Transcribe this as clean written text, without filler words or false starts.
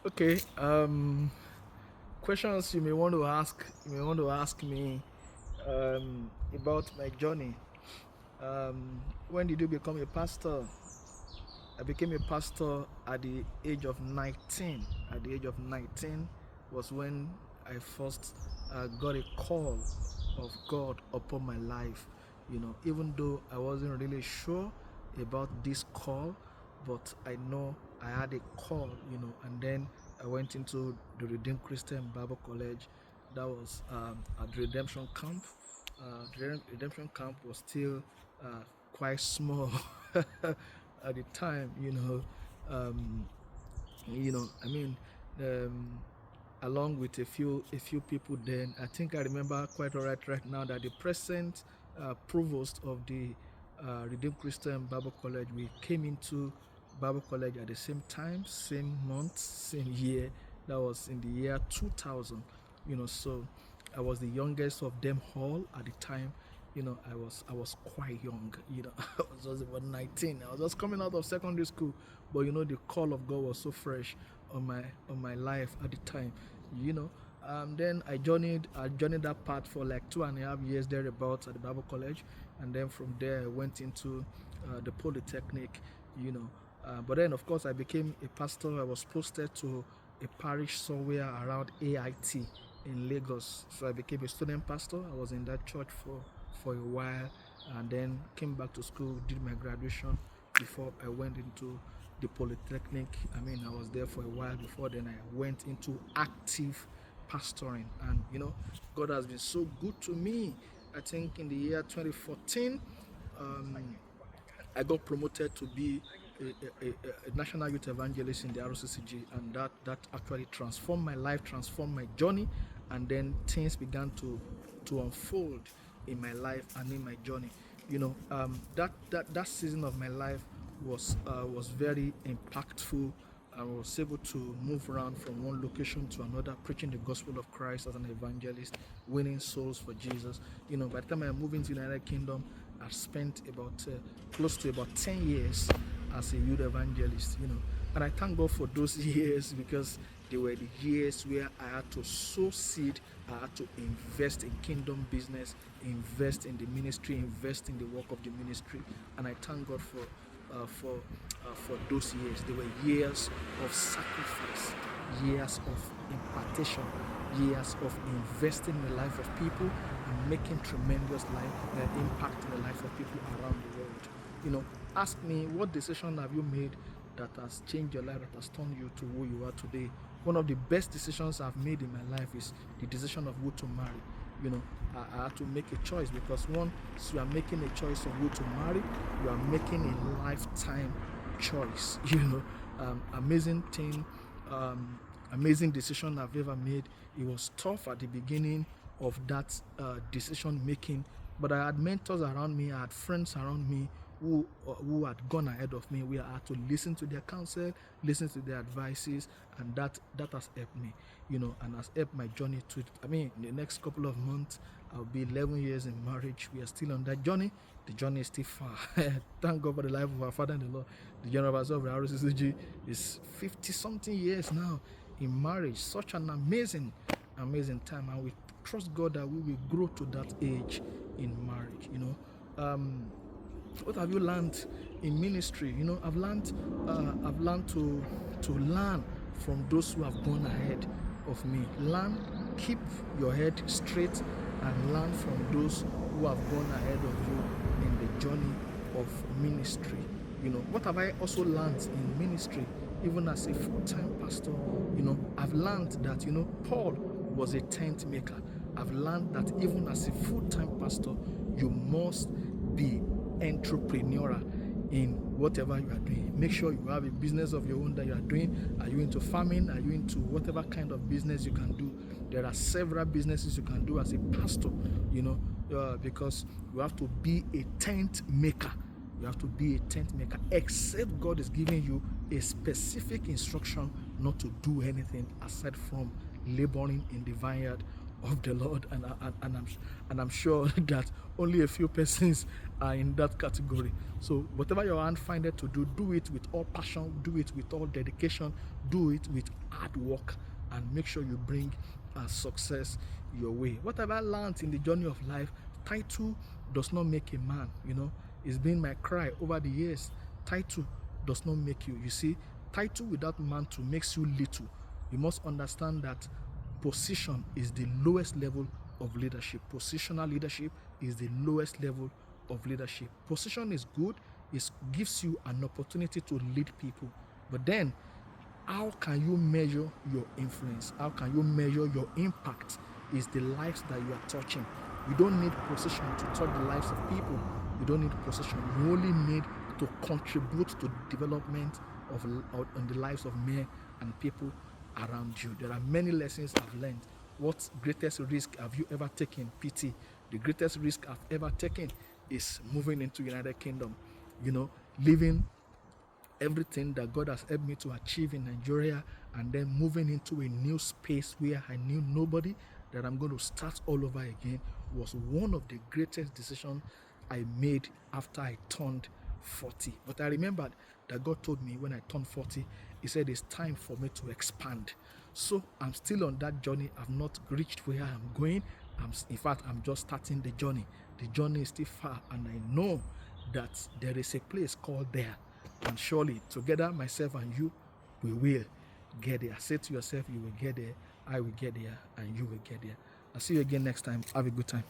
Okay. Questions you may want to ask me about my journey. When did you become a pastor? I became a pastor at the age of 19. At the age of 19 was when I first got a call of God upon my life. Even though I wasn't really sure about this call, but I know I had a call, and then I went into the Redeemed Christian Bible College. That was at the Redemption Camp. The Redemption Camp was still quite small at the time. Um, I mean, um, along with a few people. Then I think I remember quite alright right now that the present provost of the Redeemed Christian Bible College, we came into Bible College at the same time, same month, same year. That was in the year 2000. So I was the youngest of them all at the time. I was quite young. I was just about 19. I was just coming out of secondary school, but the call of God was so fresh on my life at the time. You know, then I journeyed that path for like 2.5 years thereabouts at the Bible College, and then from there I went into the Polytechnic. You know, but then of course I became a pastor. I was posted to a parish somewhere around AIT in Lagos. So I became a student pastor. I was in that church for a while, and then came back to school, did my graduation before I went into the Polytechnic. I was there for a while before then I went into active pastoring. And God has been so good to me. I think in the year 2014, um, I got promoted to be a national youth evangelist in the RCCG, and that actually transformed my life, transformed my journey, and then things began to unfold in my life and in my journey. That season of my life was very impactful. I was able to move around from one location to another, preaching the gospel of Christ as an evangelist, winning souls for Jesus. By the time I moved into the United Kingdom, I spent about close to about 10 years as a youth evangelist. And I thank God for those years, because they were the years where I had to sow seed, I had to invest in kingdom business, invest in the ministry, invest in the work of the ministry. And I thank God for those years. They were years of sacrifice, years of impartation, years of investing in the life of people and making tremendous impact in the life of people around the world. Ask me, what decision have you made that has changed your life, that has turned you to who you are today? One of the best decisions I've made in my life is the decision of who to marry. I had to make a choice, because once you are making a choice of who to marry, you are making a lifetime choice. Amazing thing, um, amazing decision I've ever made. It was tough at the beginning of that decision making, but I had mentors around me, I had friends around me who had gone ahead of me. We had to listen to their counsel, listen to their advices, and that has helped me, and has helped my journey to. In the next couple of months, I'll be 11 years in marriage. We are still on that journey. The journey is still far. Thank God for the life of our Father in the Lord. The General Pastor of the RCCG is 50 something years now in marriage. Such an amazing time, and we trust God that we will grow to that age in marriage. What have you learned in ministry? I've learned to learn from those who have gone ahead of me. Keep your head straight, and learn from those who have gone ahead of you in the journey of ministry. What have I also learned in ministry, even as a full-time pastor? I've learned that Paul was a tent maker. I've learned that even as a full-time pastor, you must be entrepreneurial in whatever you are doing. Make sure you have a business of your own that you are doing. Are you into farming? Are you into whatever kind of business you can do? There are several businesses you can do as a pastor, because you have to be a tent maker. You have to be a tent maker, except God is giving you a specific instruction not to do anything aside from laboring in the vineyard of the Lord, and I'm sure that only a few persons are in that category. So whatever your hand findeth to do, do it with all passion, do it with all dedication, do it with hard work, and make sure you bring success your way. Whatever I learned in the journey of life, title does not make a man. It's been my cry over the years. Title does not make you. You see, title without mantle makes you little. You must understand that position is the lowest level of leadership. Positional leadership is the lowest level of leadership. Position is good, it gives you an opportunity to lead people. But then, how can you measure your influence? How can you measure your impact? Is the lives that you are touching. You don't need position to touch the lives of people. You don't need position. You only need to contribute to the development of on the lives of men and people around you. There are many lessons I've learned. What greatest risk have you ever taken? PT. The greatest risk I've ever taken is moving into United Kingdom. Living everything that God has helped me to achieve in Nigeria, and then moving into a new space where I knew nobody, that I'm going to start all over again, was one of the greatest decisions I made after I turned 40. But I remembered that God told me when I turned 40, He said it's time for me to expand. So I'm still on that journey. I've not reached where I'm going. In fact, I'm just starting the journey. The journey is still far, and I know that there is a place called there. And surely, together, myself and you, we will get there. Say to yourself, you will get there, I will get there, and you will get there. I'll see you again next time. Have a good time.